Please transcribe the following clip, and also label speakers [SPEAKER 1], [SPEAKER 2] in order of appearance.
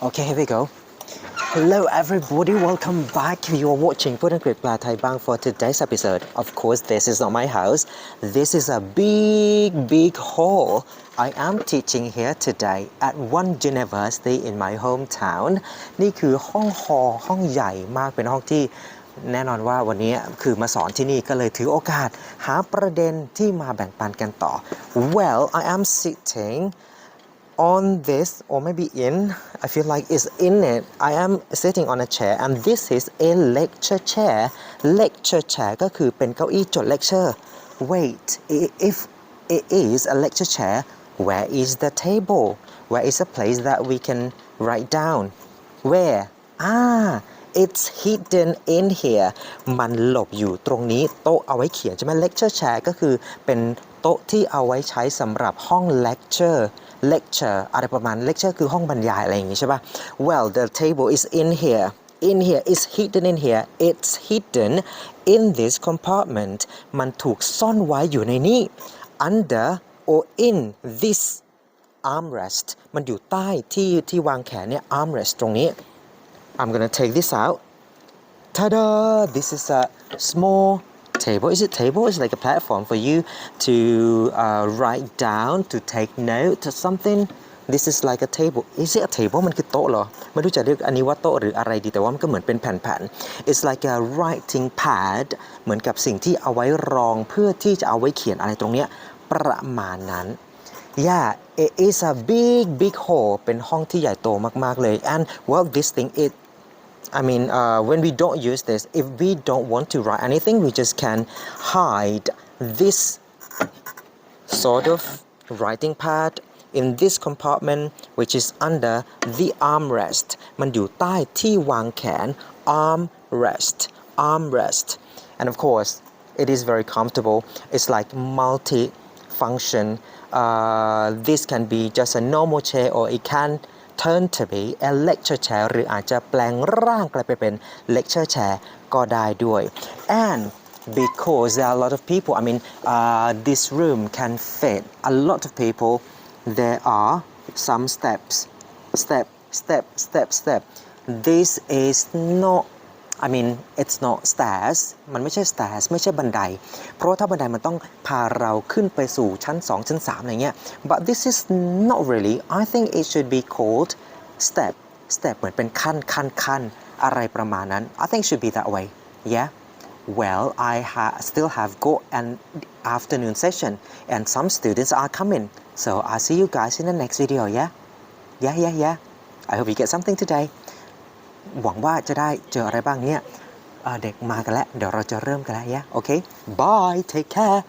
[SPEAKER 1] Okay, here we go. Hello everybody, welcome back. You are watching พูดอังกฤษแปลไทยบ้าง for today's episode. Of course, this is not my house. This is a big hall. I am teaching here today at one university in my hometown. นี่คือห้องใหญ่มากเป็นห้องที่แน่นอนว่าวันนี้คือมาสอนที่นี่ก็เลยถือโอกาสหาประเด็นที่มาแบ่งปันกันต่อ Well, I am sitting on this or maybe I feel like it's in it. I am sitting on a chair and this is a lecture chair. Lecture chair ก็คือเป็นเก้าอี้จด lecture. Wait, if it is a lecture chair, where is the table? Where is a place that we can write down? Where? It's hidden in here. มันหลบอยู่ตรงนี้โต๊ะเอาไว้เขียนใช่ไหม lecture chair ก็คือเป็นโต๊ะที่เอาไว้ใช้สำหรับห้อง lecture อะไรประมาณ lecture คือห้องบรรยายอะไรอย่างงี้ใช่ป่ะ Well, the table is in here. It's hidden in here. It's hidden in this compartment. มันถูกซ่อนไว้อยู่ในนี้ under or in this armrest. มันอยู่ใต้ที่วางแขนเนี่ย armrest ตรงนี้I'm gonna take this out. Ta-da! This is a small table. Is it table? It's like a platform for you to write down, to take note or something. This is like a table. Is it a table? มันคือโต๊ะเหรอไม่รู้จะเรียกอันนี้ว่าโต๊ะหรืออะไรดีแต่ว่ามันก็เหมือนเป็นแผ่นๆ It's like a writing pad เหมือนกับสิ่งที่เอาไว้รองเพื่อที่จะเอาไว้เขียนอะไรตรงเนี้ยประมาณนั้นYeah, it is a big hall เป็นห้องที่ใหญ่โตมากๆเลย and well this thing when we don't use this, if we don't want to write anything, we just can hide this sort of writing pad in this compartment, which is under the armrest. มันอยู่ใต้ที่วางแขน armrest. And of course, it is very comfortable. It's like multi-function. This can be just a normal chair or it can turn to be a lecture chair หรืออาจจะแปลงร่างกลายไปเป็น lecture chair ก็ได้ด้วย and because there are a lot of people this room can fit a lot of people there are some steps this is not it's not stairs มันไม่ใช่ stairs ไม่ใช่บันไดเพราะถ้าบันไดมันต้องพาเราขึ้นไปสู่ชั้น2ชั้น3อะไรเงี้ย but this is not really I think it should be called step เหมือนเป็นขั้นอะไรประมาณนั้น I think it should be that way yeah well I still have got an afternoon session and some students are coming so I'll see you guys in the next video yeah I hope you get something todayหวังว่าจะได้เจออะไรบ้างเนี่ยเด็กมากันแล้วเดี๋ยวเราจะเริ่มกันแล้วโอเค bye take care